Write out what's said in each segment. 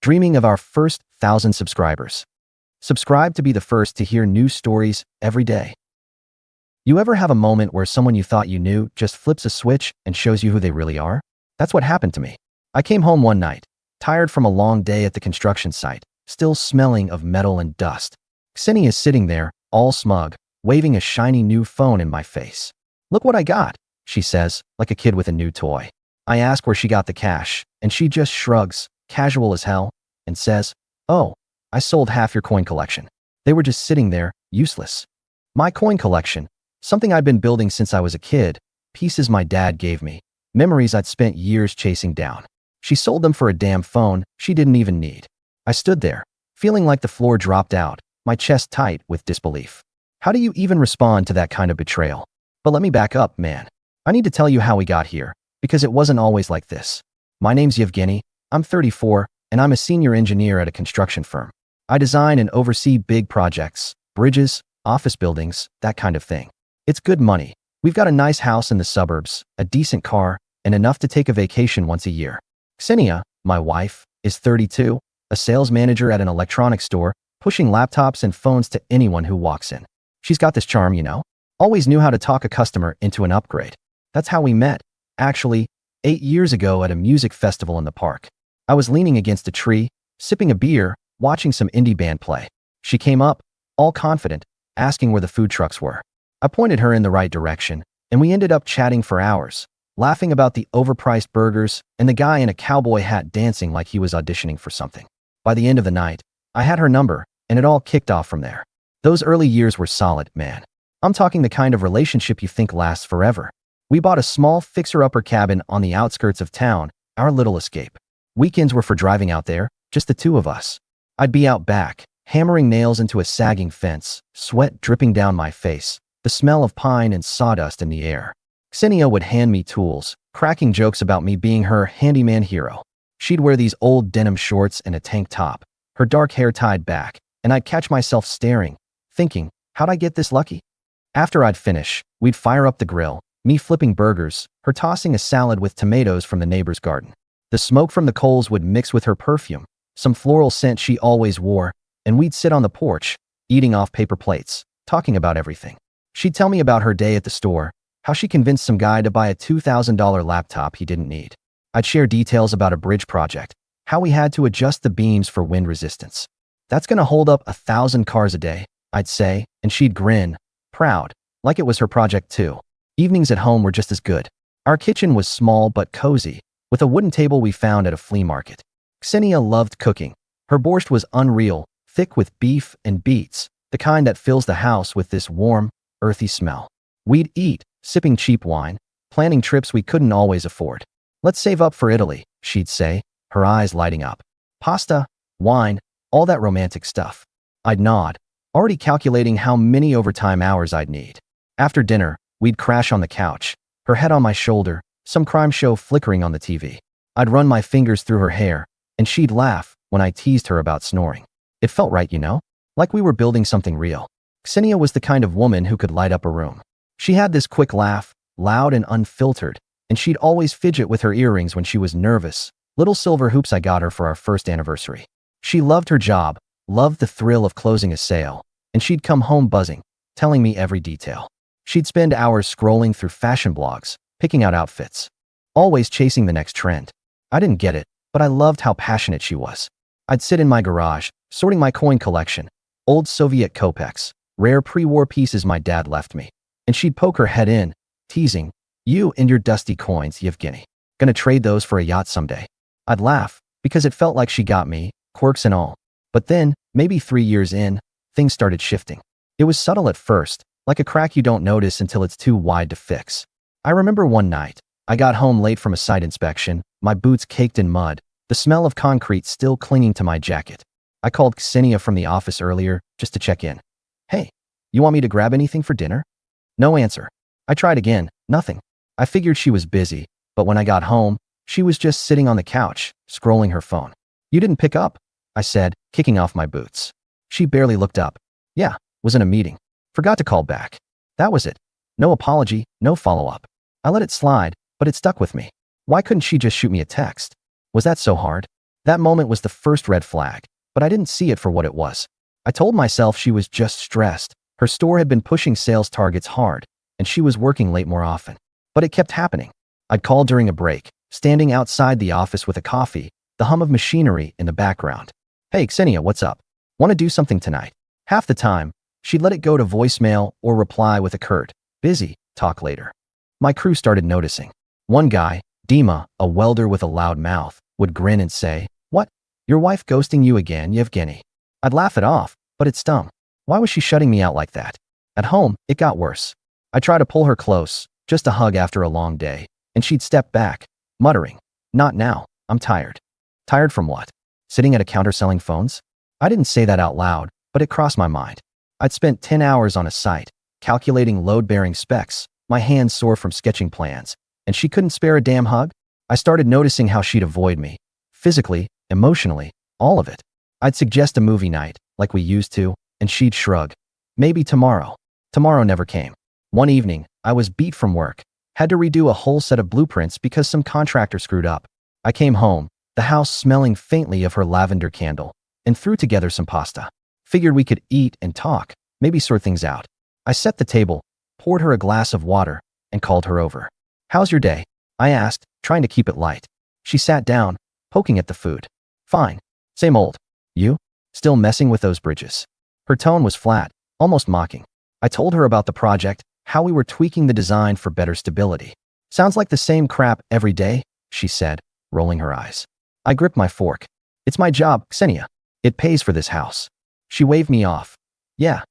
dreaming of our first 1,000 subscribers. Subscribe to be the first to hear new stories every day. You ever have a moment where someone you thought you knew just flips a switch and shows you who they really are? That's what happened to me. I came home one night, tired from a long day at the construction site, still smelling of metal and dust. Ksenia is sitting there, all smug, waving a shiny new phone in my face. "Look what I got," she says, like a kid with a new toy. I ask where she got the cash, and she just shrugs, casual as hell, and says, "Oh, I sold half your coin collection. They were just sitting there, useless." My coin collection, something I'd been building since I was a kid, pieces my dad gave me, memories I'd spent years chasing down. She sold them for a damn phone she didn't even need. I stood there, feeling like the floor dropped out, my chest tight with disbelief. How do you even respond to that kind of betrayal? But let me back up, man. I need to tell you how we got here, because it wasn't always like this. My name's Yevgeny, I'm 34, and I'm a senior engineer at a construction firm. I design and oversee big projects, bridges, office buildings, that kind of thing. It's good money. We've got a nice house in the suburbs, a decent car, and enough to take a vacation once a year. Ksenia, my wife, is 32, a sales manager at an electronics store, pushing laptops and phones to anyone who walks in. She's got this charm, always knew how to talk a customer into an upgrade. That's how we met, actually, 8 years ago at a music festival in the park. I was leaning against a tree, sipping a beer, watching some indie band play. She came up, all confident, asking where the food trucks were. I pointed her in the right direction, and we ended up chatting for hours, laughing about the overpriced burgers and the guy in a cowboy hat dancing like he was auditioning for something. By the end of the night, I had her number, and it all kicked off from there. Those early years were solid, man. I'm talking the kind of relationship you think lasts forever. We bought a small fixer-upper cabin on the outskirts of town, our little escape. Weekends were for driving out there, just the two of us. I'd be out back, hammering nails into a sagging fence, sweat dripping down my face, the smell of pine and sawdust in the air. Ksenia would hand me tools, cracking jokes about me being her handyman hero. She'd wear these old denim shorts and a tank top, her dark hair tied back, and I'd catch myself staring, thinking, how'd I get this lucky? After I'd finish, we'd fire up the grill, me flipping burgers, her tossing a salad with tomatoes from the neighbor's garden. The smoke from the coals would mix with her perfume, some floral scent she always wore, and we'd sit on the porch, eating off paper plates, talking about everything. She'd tell me about her day at the store, how she convinced some guy to buy a $2,000 laptop he didn't need. I'd share details about a bridge project, how we had to adjust the beams for wind resistance. "That's gonna hold up 1,000 cars a day," I'd say, and she'd grin, proud, like it was her project too. Evenings at home were just as good. Our kitchen was small but cozy, with a wooden table we found at a flea market. Ksenia loved cooking. Her borscht was unreal, thick with beef and beets, the kind that fills the house with this warm, earthy smell. We'd eat, sipping cheap wine, planning trips we couldn't always afford. "Let's save up for Italy," she'd say, her eyes lighting up. "Pasta, wine, all that romantic stuff." I'd nod, already calculating how many overtime hours I'd need. After dinner, we'd crash on the couch, her head on my shoulder, some crime show flickering on the TV. I'd run my fingers through her hair, and she'd laugh when I teased her about snoring. It felt right, like we were building something real. Ksenia was the kind of woman who could light up a room. She had this quick laugh, loud and unfiltered, and she'd always fidget with her earrings when she was nervous, little silver hoops I got her for our first anniversary. She loved her job, loved the thrill of closing a sale, and she'd come home buzzing, telling me every detail. She'd spend hours scrolling through fashion blogs, picking out outfits, always chasing the next trend. I didn't get it, but I loved how passionate she was. I'd sit in my garage, sorting my coin collection, old Soviet kopecks, rare pre-war pieces my dad left me, and she'd poke her head in, teasing, "You and your dusty coins, Yevgeny. Gonna trade those for a yacht someday." I'd laugh, because it felt like she got me, quirks and all. But then, maybe 3 years in, things started shifting. It was subtle at first, like a crack you don't notice until it's too wide to fix. I remember one night, I got home late from a site inspection, my boots caked in mud, the smell of concrete still clinging to my jacket. I called Ksenia from the office earlier, just to check in. "Hey, you want me to grab anything for dinner?" No answer. I tried again, nothing. I figured she was busy, but when I got home, she was just sitting on the couch, scrolling her phone. "You didn't pick up," I said, kicking off my boots. She barely looked up. "Yeah, was in a meeting. Forgot to call back." That was it. No apology, no follow-up. I let it slide, but it stuck with me. Why couldn't she just shoot me a text? Was that so hard? That moment was the first red flag, but I didn't see it for what it was. I told myself she was just stressed. Her store had been pushing sales targets hard, and she was working late more often. But it kept happening. I'd call during a break, standing outside the office with a coffee, the hum of machinery in the background. "Hey, Ksenia, what's up? Want to do something tonight?" Half the time, she'd let it go to voicemail or reply with a curt, "Busy, talk later." My crew started noticing. One guy, Dima, a welder with a loud mouth, would grin and say, "What? Your wife ghosting you again, Yevgeny?" I'd laugh it off, but it stung. Why was she shutting me out like that? At home, it got worse. I tried to pull her close, just a hug after a long day, and she'd step back, muttering, "Not now, I'm tired." Tired from what? Sitting at a counter selling phones? I didn't say that out loud, but it crossed my mind. I'd spent 10 hours on a site, calculating load-bearing specs, my hands sore from sketching plans, and she couldn't spare a damn hug? I started noticing how she'd avoid me. Physically, emotionally, all of it. I'd suggest a movie night, like we used to, and she'd shrug. Maybe tomorrow. Tomorrow never came. One evening, I was beat from work. Had to redo a whole set of blueprints because some contractor screwed up. I came home, the house smelling faintly of her lavender candle, and threw together some pasta. Figured we could eat and talk, maybe sort things out. I set the table, poured her a glass of water, and called her over. "How's your day?" I asked, trying to keep it light. She sat down, poking at the food. "Fine. Same old. You? Still messing with those bridges?" Her tone was flat, almost mocking. I told her about the project, how we were tweaking the design for better stability. "Sounds like the same crap every day," she said, rolling her eyes. I gripped my fork. "It's my job, Ksenia. It pays for this house." She waved me off. Yeah,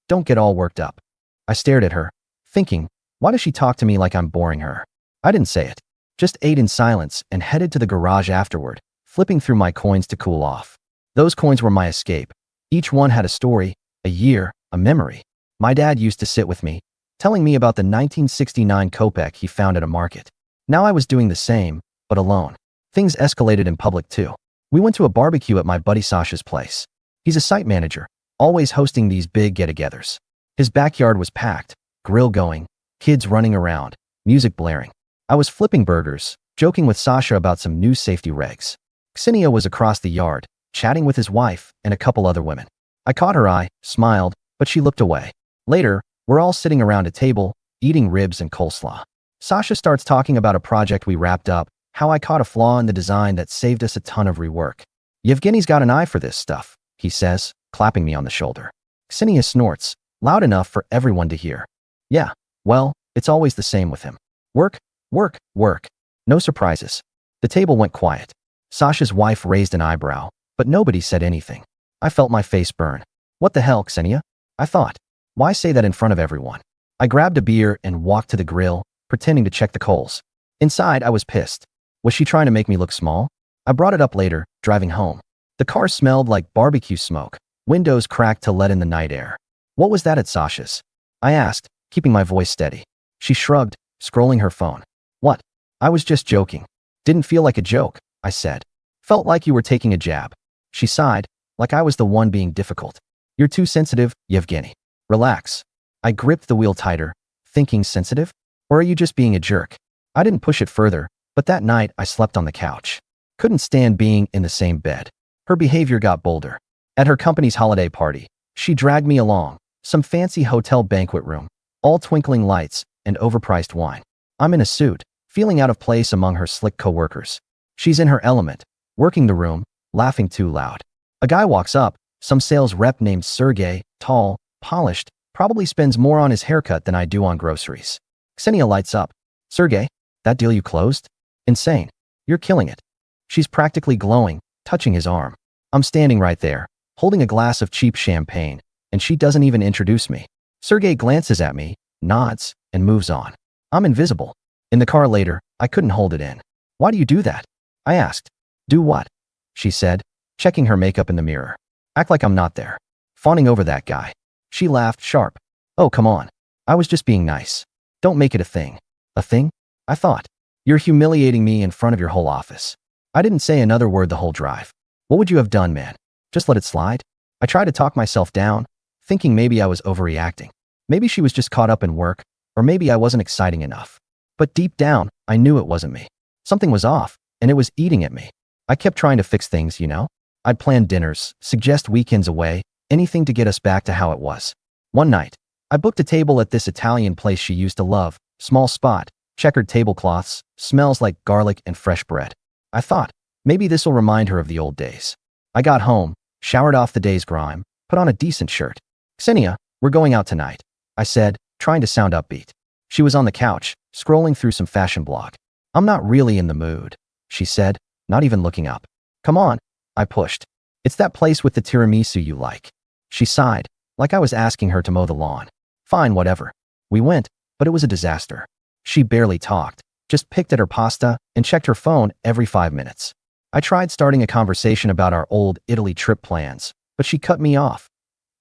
don't get all worked up." I stared at her, thinking, why does she talk to me like I'm boring her? I didn't say it. Just ate in silence and headed to the garage afterward, flipping through my coins to cool off. Those coins were my escape. Each one had a story, a year, a memory. My dad used to sit with me, telling me about the 1969 Kopeck he found at a market. Now I was doing the same, but alone. Things escalated in public too. We went to a barbecue at my buddy Sasha's place. He's a site manager, always hosting these big get-togethers. His backyard was packed, grill going, kids running around, music blaring. I was flipping burgers, joking with Sasha about some new safety regs. Ksenia was across the yard, chatting with his wife and a couple other women. I caught her eye, smiled, but she looked away. Later, we're all sitting around a table, eating ribs and coleslaw. Sasha starts talking about a project we wrapped up, how I caught a flaw in the design that saved us a ton of rework. "Yevgeny's got an eye for this stuff," he says, clapping me on the shoulder. Ksenia snorts, loud enough for everyone to hear. "Yeah, well, it's always the same with him. Work, work, work. No surprises." The table went quiet. Sasha's wife raised an eyebrow, but nobody said anything. I felt my face burn. "What the hell, Ksenia?" I thought. Why say that in front of everyone? I grabbed a beer and walked to the grill, pretending to check the coals. Inside, I was pissed. Was she trying to make me look small? I brought it up later, driving home. The car smelled like barbecue smoke, windows cracked to let in the night air. "What was that at Sasha's?" I asked, keeping my voice steady. She shrugged, scrolling her phone. "What?" I was just joking. "Didn't feel like a joke," I said. "Felt like you were taking a jab." She sighed, like I was the one being difficult. "You're too sensitive, Yevgeny. Relax." I gripped the wheel tighter, thinking sensitive? Or are you just being a jerk? I didn't push it further, but that night I slept on the couch. Couldn't stand being in the same bed. Her behavior got bolder. At her company's holiday party, she dragged me along, some fancy hotel banquet room, all twinkling lights and overpriced wine. I'm in a suit, feeling out of place among her slick coworkers. She's in her element, working the room, laughing too loud. A guy walks up, some sales rep named Sergey, tall, polished, probably spends more on his haircut than I do on groceries. Ksenia lights up. "Sergey, that deal you closed? Insane. You're killing it." She's practically glowing, touching his arm. I'm standing right there, holding a glass of cheap champagne, and she doesn't even introduce me. Sergey glances at me, nods, and moves on. I'm invisible. In the car later, I couldn't hold it in. "Why do you do that?" I asked. "Do what?" she said, checking her makeup in the mirror. "Act like I'm not there. Fawning over that guy." She laughed sharp. "Oh, come on. I was just being nice. Don't make it a thing." "A thing?" I thought. "You're humiliating me in front of your whole office." I didn't say another word the whole drive. "What would you have done, man? Just let it slide?" I tried to talk myself down, thinking maybe I was overreacting. Maybe she was just caught up in work, or maybe I wasn't exciting enough. But deep down, I knew it wasn't me. Something was off, and it was eating at me. I kept trying to fix things, you know? I'd plan dinners, suggest weekends away, anything to get us back to how it was. One night, I booked a table at this Italian place she used to love, small spot, checkered tablecloths, smells like garlic and fresh bread. I thought, maybe this'll remind her of the old days. I got home, showered off the day's grime, put on a decent shirt. Ksenia, we're going out tonight, I said, trying to sound upbeat. She was on the couch, scrolling through some fashion blog. I'm not really in the mood, she said, not even looking up. Come on, I pushed. It's that place with the tiramisu you like. She sighed, like I was asking her to mow the lawn. Fine, whatever. We went, but it was a disaster. She barely talked, just picked at her pasta and checked her phone every 5 minutes. I tried starting a conversation about our old Italy trip plans, but she cut me off.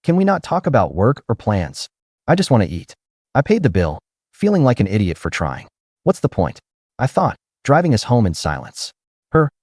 Can we not talk about work or plans? I just want to eat. I paid the bill, feeling like an idiot for trying. What's the point? I thought, driving us home in silence.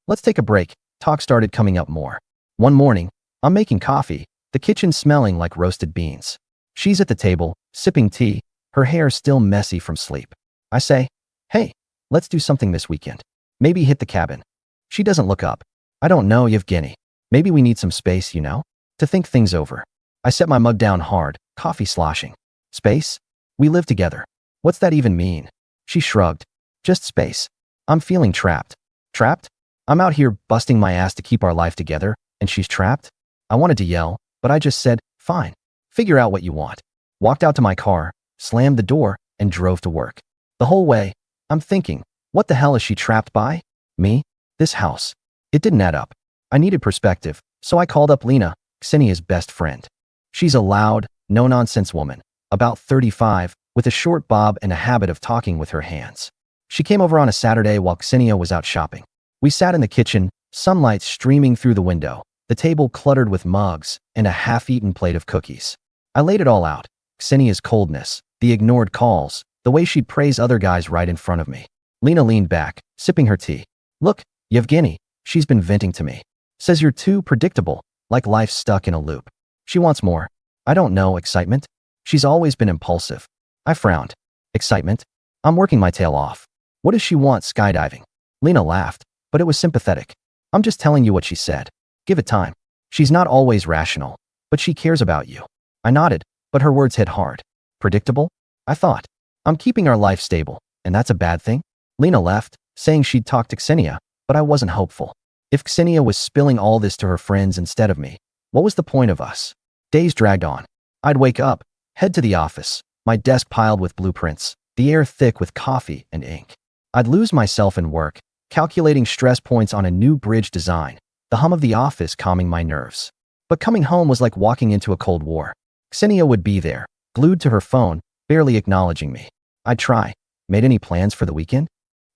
Let's take a break, talk started coming up more. One morning, I'm making coffee, the kitchen smelling like roasted beans. She's at the table, sipping tea, her hair still messy from sleep. I say, hey, let's do something this weekend. Maybe hit the cabin. She doesn't look up. I don't know, Yevgeny. Maybe we need some space, you know? To think things over. I set my mug down hard, coffee sloshing. Space? We live together. What's that even mean? She shrugged. Just space. I'm feeling trapped. Trapped? I'm out here busting my ass to keep our life together, and she's trapped? I wanted to yell, but I just said, fine. Figure out what you want. Walked out to my car, slammed the door, and drove to work. The whole way, I'm thinking, what the hell is she trapped by? Me? This house. It didn't add up. I needed perspective, so I called up Lena, Ksenia's best friend. She's a loud, no-nonsense woman, about 35, with a short bob and a habit of talking with her hands. She came over on a Saturday while Ksenia was out shopping. We sat in the kitchen, sunlight streaming through the window, the table cluttered with mugs, and a half-eaten plate of cookies. I laid it all out. Ksenia's coldness, the ignored calls, the way she'd praise other guys right in front of me. Lena leaned back, sipping her tea. Look, Yevgeny, she's been venting to me. Says you're too predictable, like life's stuck in a loop. She wants more. I don't know, excitement? She's always been impulsive. I frowned. Excitement? I'm working my tail off. What does she want skydiving? Lena laughed, but it was sympathetic. I'm just telling you what she said. Give it time. She's not always rational, but she cares about you. I nodded, but her words hit hard. Predictable? I thought. I'm keeping our life stable, and that's a bad thing? Lena left, saying she'd talk to Ksenia, but I wasn't hopeful. If Ksenia was spilling all this to her friends instead of me, what was the point of us? Days dragged on. I'd wake up, head to the office, my desk piled with blueprints, the air thick with coffee and ink. I'd lose myself in work, calculating stress points on a new bridge design, the hum of the office calming my nerves. But coming home was like walking into a cold war. Ksenia would be there, glued to her phone, barely acknowledging me. I'd try. Made any plans for the weekend?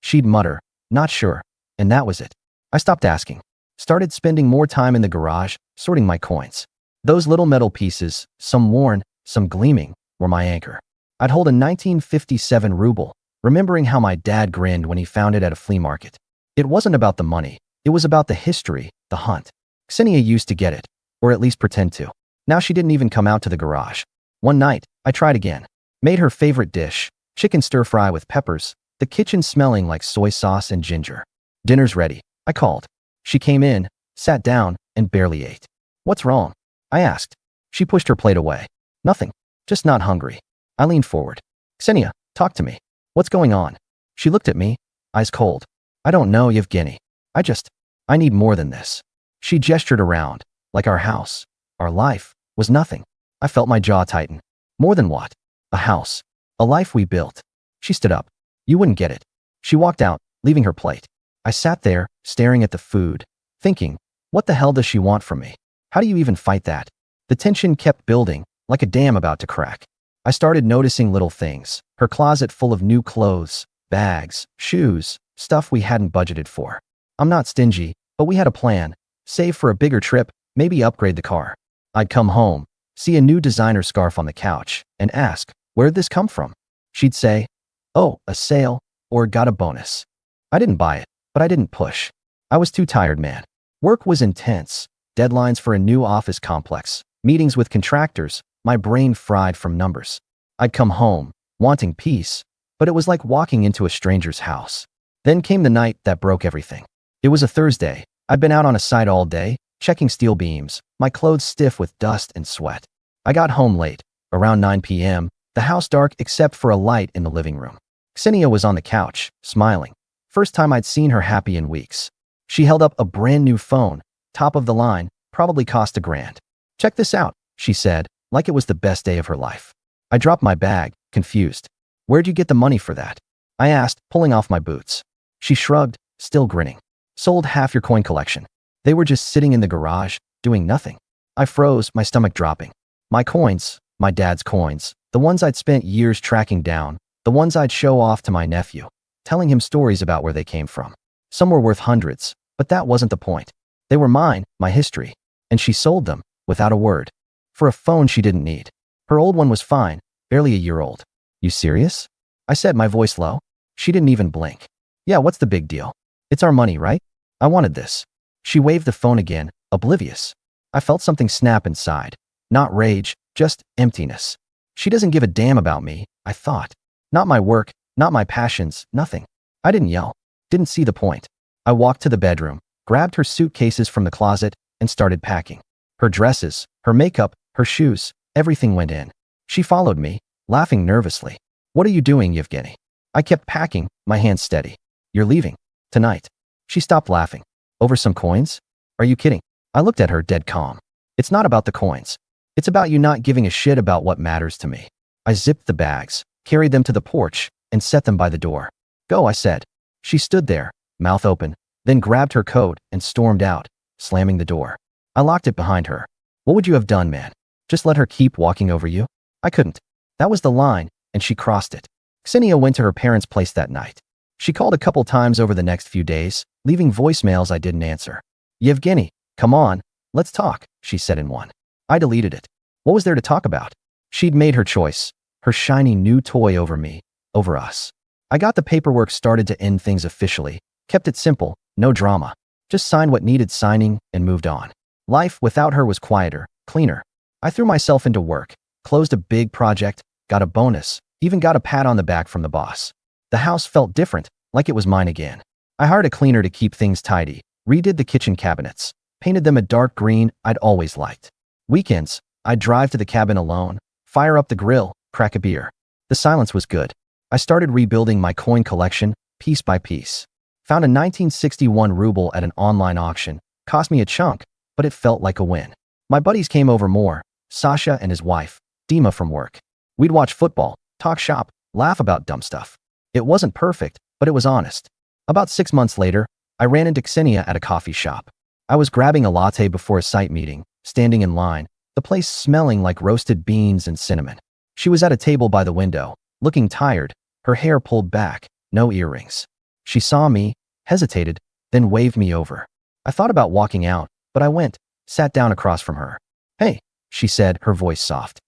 She'd mutter, not sure, and that was it. I stopped asking. Started spending more time in the garage, sorting my coins. Those little metal pieces, some worn, some gleaming, were my anchor. I'd hold a 1957 ruble, remembering how my dad grinned when he found it at a flea market. It wasn't about the money. It was about the history, the hunt. Ksenia used to get it, or at least pretend to. Now she didn't even come out to the garage. One night, I tried again. Made her favorite dish, chicken stir-fry with peppers, the kitchen smelling like soy sauce and ginger. Dinner's ready, I called. She came in, sat down, and barely ate. What's wrong? I asked. She pushed her plate away. Nothing. Just not hungry. I leaned forward. Ksenia, talk to me. What's going on? She looked at me, eyes cold. I don't know, Yevgeny. I need more than this. She gestured around, like our house, our life, was nothing. I felt my jaw tighten. More than what? A house. A life we built. She stood up. You wouldn't get it. She walked out, leaving her plate. I sat there, staring at the food, thinking, what the hell does she want from me? How do you even fight that? The tension kept building, like a dam about to crack. I started noticing little things. Her closet full of new clothes, bags, shoes, stuff we hadn't budgeted for. I'm not stingy, but we had a plan. Save for a bigger trip, maybe upgrade the car. I'd come home, see a new designer scarf on the couch, and ask, where'd this come from? She'd say, oh, a sale, or got a bonus. I didn't buy it, but I didn't push. I was too tired, man. Work was intense. Deadlines for a new office complex, meetings with contractors, my brain fried from numbers. I'd come home, wanting peace, but it was like walking into a stranger's house. Then came the night that broke everything. It was a Thursday, I'd been out on a site all day, checking steel beams, my clothes stiff with dust and sweat. I got home late, around 9 p.m., the house dark except for a light in the living room. Ksenia was on the couch, smiling. First time I'd seen her happy in weeks. She held up a brand new phone, top of the line, probably cost $1,000. "Check this out," she said, like it was the best day of her life. I dropped my bag, confused. "Where'd you get the money for that?" I asked, pulling off my boots. She shrugged, still grinning. "Sold half your coin collection. They were just sitting in the garage, doing nothing." I froze, my stomach dropping. My coins, my dad's coins, the ones I'd spent years tracking down, the ones I'd show off to my nephew, telling him stories about where they came from. Some were worth hundreds, but that wasn't the point. They were mine, my history. And she sold them, without a word. For a phone she didn't need. Her old one was fine, barely a year old. "You serious?" I said, my voice low. She didn't even blink. "Yeah, what's the big deal? It's our money, right? I wanted this." She waved the phone again, oblivious. I felt something snap inside. Not rage, just emptiness. She doesn't give a damn about me, I thought. Not my work, not my passions, nothing. I didn't yell. Didn't see the point. I walked to the bedroom, grabbed her suitcases from the closet, and started packing. Her dresses, her makeup, her shoes, everything went in. She followed me, laughing nervously. "What are you doing, Yevgeny?" I kept packing, my hands steady. "You're leaving. Tonight." She stopped laughing. "Over some coins? Are you kidding?" I looked at her dead calm. "It's not about the coins. It's about you not giving a shit about what matters to me." I zipped the bags, carried them to the porch, and set them by the door. "Go," I said. She stood there, mouth open, then grabbed her coat and stormed out, slamming the door. I locked it behind her. "What would you have done, man? Just let her keep walking over you?" I couldn't. That was the line, and she crossed it. Ksenia went to her parents' place that night. She called a couple times over the next few days, leaving voicemails I didn't answer. "Yevgeny, come on, let's talk," she said in one. I deleted it. What was there to talk about? She'd made her choice, her shiny new toy over me, over us. I got the paperwork started to end things officially, kept it simple, no drama. Just signed what needed signing and moved on. Life without her was quieter, cleaner. I threw myself into work, closed a big project, got a bonus, even got a pat on the back from the boss. The house felt different, like it was mine again. I hired a cleaner to keep things tidy, redid the kitchen cabinets, painted them a dark green I'd always liked. Weekends, I'd drive to the cabin alone, fire up the grill, crack a beer. The silence was good. I started rebuilding my coin collection, piece by piece. Found a 1961 ruble at an online auction. Cost me a chunk, but it felt like a win. My buddies came over more, Sasha and his wife, Dima from work. We'd watch football, talk shop, laugh about dumb stuff. It wasn't perfect, but it was honest. About 6 months later, I ran into Ksenia at a coffee shop. I was grabbing a latte before a site meeting, standing in line, the place smelling like roasted beans and cinnamon. She was at a table by the window, looking tired, her hair pulled back, no earrings. She saw me, hesitated, then waved me over. I thought about walking out, but I went, sat down across from her. "Hey," she said, her voice soft.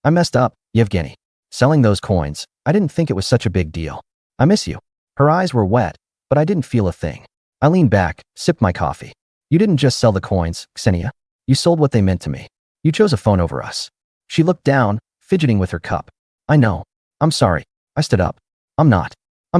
I messed up, Yevgeny. Selling those coins, I didn't think it was such a big deal. I miss you." Her eyes were wet, but I didn't feel a thing. I leaned back, sipped my coffee. "You didn't just sell the coins, Ksenia. You sold what they meant to me. You chose a phone over us." She looked down, fidgeting with her cup. "I know. I'm sorry." I stood up. I'm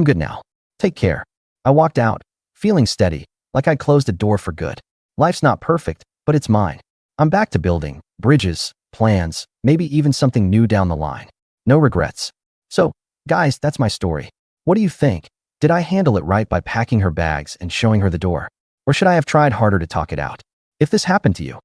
good now. Take care." I walked out, feeling steady, like I'd closed a door for good. Life's not perfect, but it's mine. I'm back to building, bridges, plans, maybe even something new down the line. No regrets. So, guys, that's my story. What do you think? Did I handle it right by packing her bags and showing her the door? Or should I have tried harder to talk it out? If this happened to you,